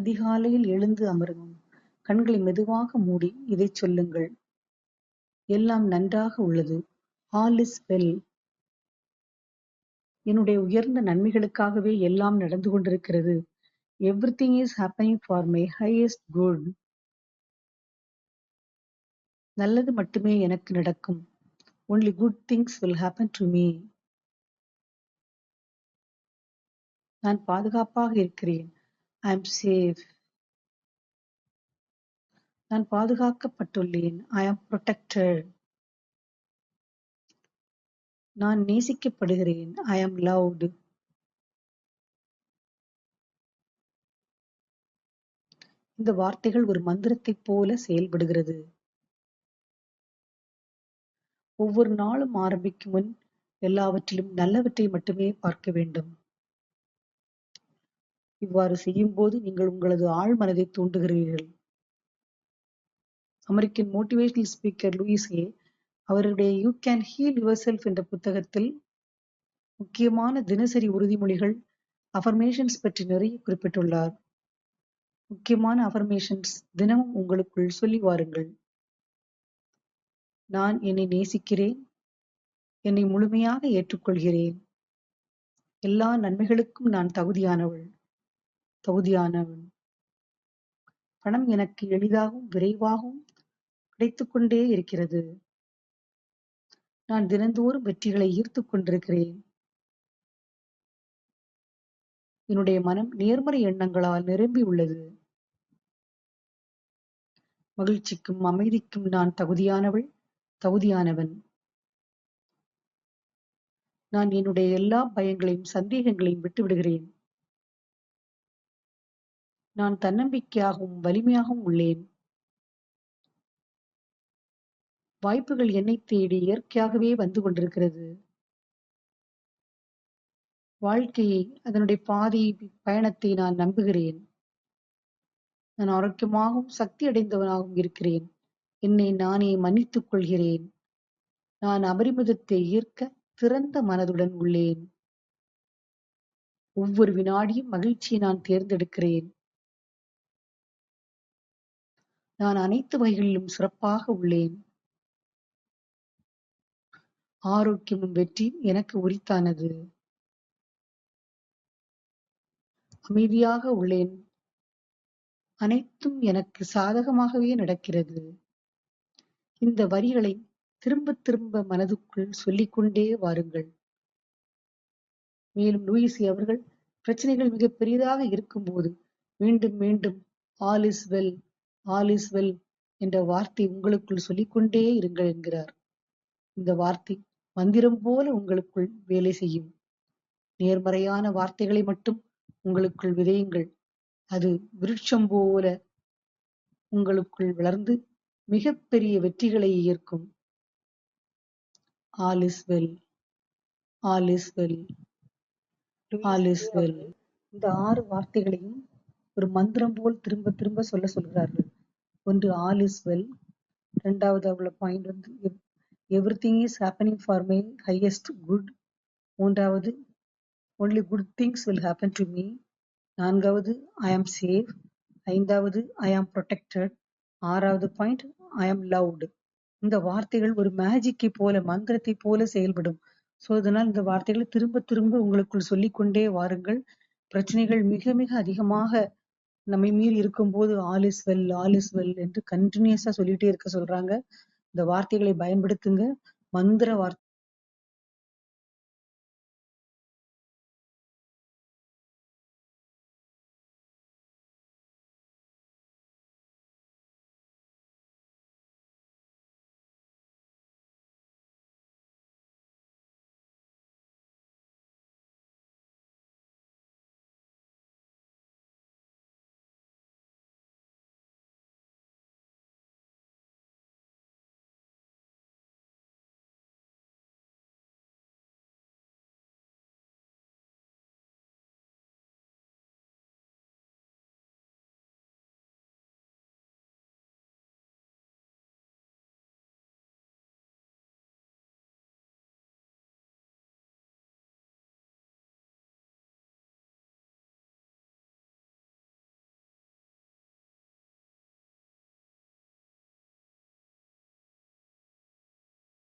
அதிகாலையில் எழுந்து அமரவும், கண்களை மெதுவாக மூடி இதைச் சொல்லுங்கள். எல்லாம் நன்றாக உள்ளது. All is well. என்னுடைய உயர்ந்த நன்மைகளுக்காகவே எல்லாம் நடந்து கொண்டிருக்கிறது. Everything is happening for my highest good. நல்லது மட்டுமே எனக்கு நடக்கும். Only good things will happen to me. நான் பாதுகாப்பாக இருக்கிறேன். I am safe. நான் பாதுகாக்கப்பட்டுள்ளேன். I am protected. நான் நேசிக்கப்படுகிறேன். I am loved. இந்த வார்த்தைகள் ஒரு மந்திரத்தைப் போல செயல்படுகிறது. ஒவ்வொரு நாளும் ஆரம்பிக்கும் முன் எல்லாவற்றிலும் நல்லவற்றை மட்டுமே பார்க்க வேண்டும். இவ்வாறு செய்யும்போது நீங்கள் உங்களது ஆழ்மனதை தூண்டுகிறீர்கள். அமெரிக்கன் மோட்டிவேஷனல் ஸ்பீக்கர் லூயிஸ் ஏ. அவருடைய you can heel your self என்ற புத்தகத்தில் முக்கியமான தினசரி உறுதிமொழிகள் அஃபர்மேஷன்ஸ் பற்றி நிறைய குறிப்பிட்டுள்ளார். முக்கியமான அஃபர்மேஷன்ஸ் தினமும் உங்களுக்குள் சொல்லி வாருங்கள். நான் என்னை நேசிக்கிறேன். என்னை முழுமையாக ஏற்றுக்கொள்கிறேன். எல்லா நன்மைகளுக்கும் நான் தகுதியானவன். பணம் எனக்கு எளிதாகவும் விரைவாகவும் கிடைத்துக் கொண்டே இருக்கிறது. நான் தினந்தோறும் வெற்றிகளை ஈர்த்துக் கொண்டிருக்கிறேன். என்னுடைய மனம் நேர்மறை எண்ணங்களால் நிரம்பி உள்ளது. மகிழ்ச்சிக்கும் அமைதிக்கும் நான் தகுதியானவன். நான் என்னுடைய எல்லா பயங்களையும் சந்தேகங்களையும் விட்டுவிடுகிறேன். நான் தன்னம்பிக்கையாகவும் வலிமையாகவும் உள்ளேன். வாய்ப்புகள் என்னை தேடி இயற்கையாகவே வந்து கொண்டிருக்கிறது. வாழ்க்கையை அதனுடைய பயணத்தை நான் நம்புகிறேன். நான் ஆரோக்கியமாகவும் சக்தி அடைந்தவனாகவும் இருக்கிறேன். என்னை நானே மன்னித்துக் கொள்கிறேன். நான் அபரிமிதத்தை ஈர்க்க திறந்த மனதுடன் உள்ளேன். ஒவ்வொரு வினாடியும் மகிழ்ச்சியை நான் தேர்ந்தெடுக்கிறேன். நான் அனைத்து வகைகளிலும் சிறப்பாக உள்ளேன். ஆரோக்கியமும் வெற்றியும் எனக்கு உரித்தானது. அமைதியாக உள்ளேன். அனைத்தும் எனக்கு சாதகமாகவே நடக்கிறது. இந்த வரிகளை திரும்ப திரும்ப மனதுக்குள் சொல்லிக்கொண்டே வாருங்கள். மேலும் லூயிஸ் அவர்கள் பிரச்சனைகள் மிக பெரியதாக இருக்கும்போது மீண்டும் மீண்டும் all is well, all is well என்ற வார்த்தை உங்களுக்குள் சொல்லிக்கொண்டே இருங்கள் என்கிறார். இந்த வார்த்தை மந்திரம் போல உங்களுக்குள் வேலை செய்யும். நேர்மறையான வார்த்தைகளை மட்டும் உங்களுக்குள் விதையுங்கள். அது விருட்சம் போல உங்களுக்குள் வளர்ந்து மிகப்பெரிய வெற்றிகளை ஈர்க்கும். All is well, all is well, all is well. இந்த 6 வார்த்தைகளையும் ஒரு மந்திரம் போல் திரும்ப திரும்ப சொல்கிறார்கள். ஒன்று ஆல் இஸ் வெல். 2வது உள்ள பாயிண்ட் வந்து everything is happening for my highest good. 3வது only good things will happen to me. 4வது I am safe. 5வது I am protected. 6வது பாயிண்ட் I am loved. இந்த வார்த்தைகள் ஒரு மேஜிக்கை போல மந்திரத்தை போல செயல்படும். அதனால் இந்த வார்த்தைகளை திரும்ப திரும்ப உங்களுக்குள் சொல்லிக்கொண்டே வாருங்கள். பிரச்சனைகள் மிக மிக அதிகமாக நம்மை மீறி இருக்கும்போது all is well, all is well என்று கண்டினியூஸா சொல்லிட்டே இருக்க சொல்றாங்க. இந்த வார்த்தைகளை பயன்படுத்துங்க. மந்திர வார்த்தை